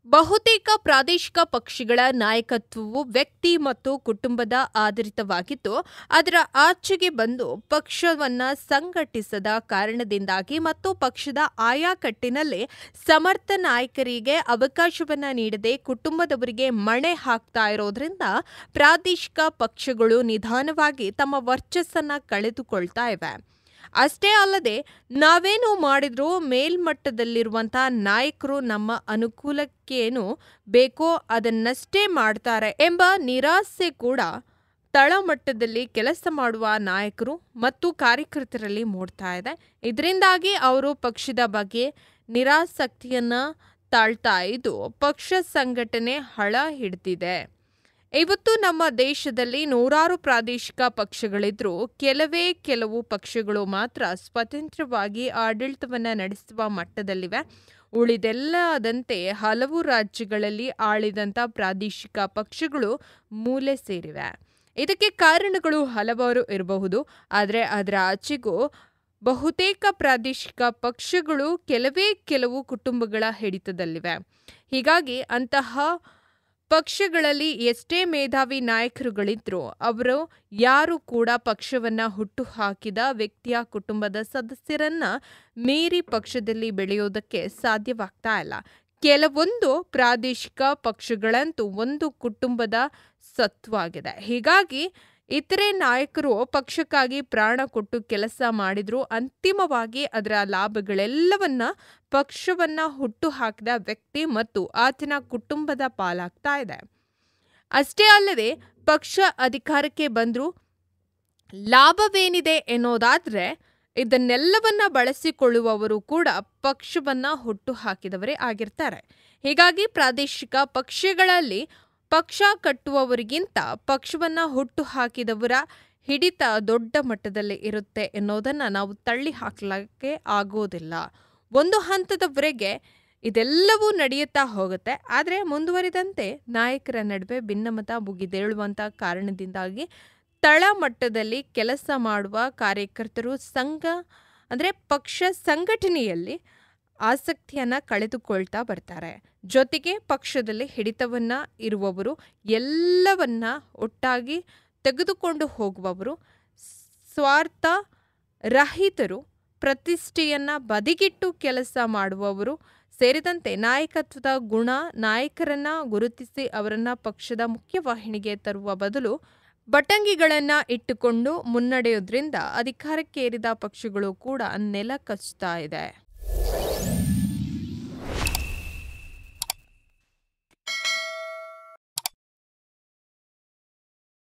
ಬಹುತೇಕ ಪ್ರಾದೇಶಿಕ ಪಕ್ಷಗಳ ನಾಯಕತ್ವವು ವ್ಯಕ್ತಿ ಮತ್ತು ಕುಟುಂಬದ ಆಧಾರಿತವಾಗಿದ್ದು, ಅದರ ಆಚೆಗೆ ಬಂದು ಪಕ್ಷವನ್ನು ಸಂಘಟಿಸದ ಕಾರಣದಿಂದಾಗಿ ಮತ್ತು ಪಕ್ಷದ ಆಯಾ ಕಟ್ಟಿನಲ್ಲಿ ಸಮರ್ಥ ನಾಯಕರಿಗೆ ಅವಕಾಶವನ್ನು ನೀಡದೆ ಕುಟುಂಬದವರಿಗೆ ಮಣೆ ಹಾಕ್ತಾ ಇರೋದ್ರಿಂದ ಪ್ರಾದೇಶಿಕ ಪಕ್ಷಗಳು ನಿಧಾನವಾಗಿ ತಮ್ಮ ವರ್ಚಸ್ಸನ್ನು ಕಳೆದುಕೊಳ್ತಾ ಇವೆ. ಅಷ್ಟೇ ಅಲ್ಲದೆ, ನಾವೇನು ಮಾಡಿದ್ರೂ ಮೇಲ್ಮಟ್ಟದಲ್ಲಿರುವಂಥ ನಾಯಕರು ನಮ್ಮ ಅನುಕೂಲಕ್ಕೇನು ಬೇಕೋ ಅದನ್ನಷ್ಟೇ ಮಾಡ್ತಾರೆ ಎಂಬ ನಿರಾಸೆ ಕೂಡ ತಳಮಟ್ಟದಲ್ಲಿ ಕೆಲಸ ಮಾಡುವ ನಾಯಕರು ಮತ್ತು ಕಾರ್ಯಕರ್ತರಲ್ಲಿ ಮೂಡ್ತಾ ಇದೆ. ಇದರಿಂದಾಗಿ ಅವರು ಪಕ್ಷದ ಬಗ್ಗೆ ನಿರಾಸಕ್ತಿಯನ್ನು ತಾಳ್ತಾ ಇದ್ದು ಪಕ್ಷ ಸಂಘಟನೆ ಹಳ ಹಿಡಿದಿದೆ. ಇವತ್ತು ನಮ್ಮ ದೇಶದಲ್ಲಿ ನೂರಾರು ಪ್ರಾದೇಶಿಕ ಪಕ್ಷಗಳಿದ್ರೂ ಕೆಲವು ಪಕ್ಷಗಳು ಮಾತ್ರ ಸ್ವತಂತ್ರವಾಗಿ ಆಡಳಿತವನ್ನು ನಡೆಸುವ ಮಟ್ಟದಲ್ಲಿವೆ. ಉಳಿದೆಲ್ಲದಂತೆ ಹಲವು ರಾಜ್ಯಗಳಲ್ಲಿ ಆಳಿದಂಥ ಪ್ರಾದೇಶಿಕ ಪಕ್ಷಗಳು ಮೂಲೆ ಸೇರಿವೆ. ಇದಕ್ಕೆ ಕಾರಣಗಳು ಹಲವಾರು ಇರಬಹುದು. ಆದರೆ ಅದರ ಆಚೆಗೂ ಬಹುತೇಕ ಪ್ರಾದೇಶಿಕ ಪಕ್ಷಗಳು ಕೆಲವು ಕುಟುಂಬಗಳ ಹಿಡಿತದಲ್ಲಿವೆ. ಹೀಗಾಗಿ ಅಂತಹ ಪಕ್ಷಗಳಲ್ಲಿ ಎಷ್ಟೇ ಮೇಧಾವಿ ನಾಯಕರುಗಳಿದ್ರೂ ಅವರು ಯಾರೂ ಕೂಡ ಪಕ್ಷವನ್ನು ಹುಟ್ಟುಹಾಕಿದ ವ್ಯಕ್ತಿಯ ಕುಟುಂಬದ ಸದಸ್ಯರನ್ನ ಮೀರಿ ಪಕ್ಷದಲ್ಲಿ ಬೆಳೆಯೋದಕ್ಕೆ ಸಾಧ್ಯವಾಗ್ತಾ ಇಲ್ಲ. ಕೆಲವೊಂದು ಪ್ರಾದೇಶಿಕ ಪಕ್ಷಗಳಂತೂ ಒಂದು ಕುಟುಂಬದ ಸತ್ವಾಗಿದೆ. ಹೀಗಾಗಿ ಇತರೆ ನಾಯಕರು ಪಕ್ಷಕ್ಕಾಗಿ ಪ್ರಾಣ ಕೊಟ್ಟು ಕೆಲಸ ಮಾಡಿದ್ರು ಅಂತಿಮವಾಗಿ ಅದರ ಲಾಭಗಳೆಲ್ಲವನ್ನ ಪಕ್ಷವನ್ನ ಹುಟ್ಟುಹಾಕಿದ ವ್ಯಕ್ತಿ ಮತ್ತು ಆತನ ಕುಟುಂಬದ ಪಾಲಾಗ್ತಾ ಇದೆ. ಅಷ್ಟೇ ಅಲ್ಲದೆ, ಪಕ್ಷ ಅಧಿಕಾರಕ್ಕೆ ಬಂದರೂ ಲಾಭವೇನಿದೆ ಎನ್ನೋದಾದ್ರೆ ಇದನ್ನೆಲ್ಲವನ್ನ ಬಳಸಿಕೊಳ್ಳುವವರು ಕೂಡ ಪಕ್ಷವನ್ನ ಹುಟ್ಟುಹಾಕಿದವರೇ ಆಗಿರ್ತಾರೆ. ಹೀಗಾಗಿ ಪ್ರಾದೇಶಿಕ ಪಕ್ಷಗಳಲ್ಲಿ ಪಕ್ಷ ಕಟ್ಟುವವರಿಗಿಂತ ಪಕ್ಷವನ್ನು ಹುಟ್ಟು ಹಾಕಿದವರ ಹಿಡಿತ ದೊಡ್ಡ ಮಟ್ಟದಲ್ಲಿ ಇರುತ್ತೆ ಎನ್ನುವುದನ್ನು ನಾವು ತಳ್ಳಿ ಹಾಕಲಿಕ್ಕೆ ಆಗೋದಿಲ್ಲ. ಒಂದು ಹಂತದವರೆಗೆ ಇದೆಲ್ಲವೂ ನಡೆಯುತ್ತಾ ಹೋಗುತ್ತೆ. ಆದರೆ ಮುಂದುವರಿದಂತೆ ನಾಯಕರ ನಡುವೆ ಭಿನ್ನಮತ ಮುಗಿದೇಳುವಂಥ ಕಾರಣದಿಂದಾಗಿ ತಳಮಟ್ಟದಲ್ಲಿ ಕೆಲಸ ಮಾಡುವ ಕಾರ್ಯಕರ್ತರು ಪಕ್ಷ ಸಂಘಟನೆಯಲ್ಲಿ ಆಸಕ್ತಿಯನ್ನು ಕಳೆದುಕೊಳ್ತಾ ಬರ್ತಾರೆ. ಜೊತೆಗೆ ಪಕ್ಷದಲ್ಲಿ ಹಿಡಿತವನ್ನ ಇರುವವರು ಎಲ್ಲವನ್ನ ಒಟ್ಟಾಗಿ ತೆಗೆದುಕೊಂಡು ಹೋಗುವವರು, ಸ್ವಾರ್ಥ ರಹಿತರು, ಪ್ರತಿಷ್ಠೆಯನ್ನು ಬದಿಗಿಟ್ಟು ಕೆಲಸ ಮಾಡುವವರು ಸೇರಿದಂತೆ ನಾಯಕತ್ವದ ಗುಣ ನಾಯಕರನ್ನ ಗುರುತಿಸಿ ಅವರನ್ನ ಪಕ್ಷದ ಮುಖ್ಯವಾಹಿನಿಗೆ ತರುವ ಬದಲು ಬಟಂಗಿಗಳನ್ನು ಇಟ್ಟುಕೊಂಡು ಮುನ್ನಡೆಯೋದ್ರಿಂದ ಅಧಿಕಾರಕ್ಕೇರಿದ ಪಕ್ಷಗಳು ಕೂಡ ನೆಲ ಕಚ್ಚುತ್ತಾ ಇದೆ.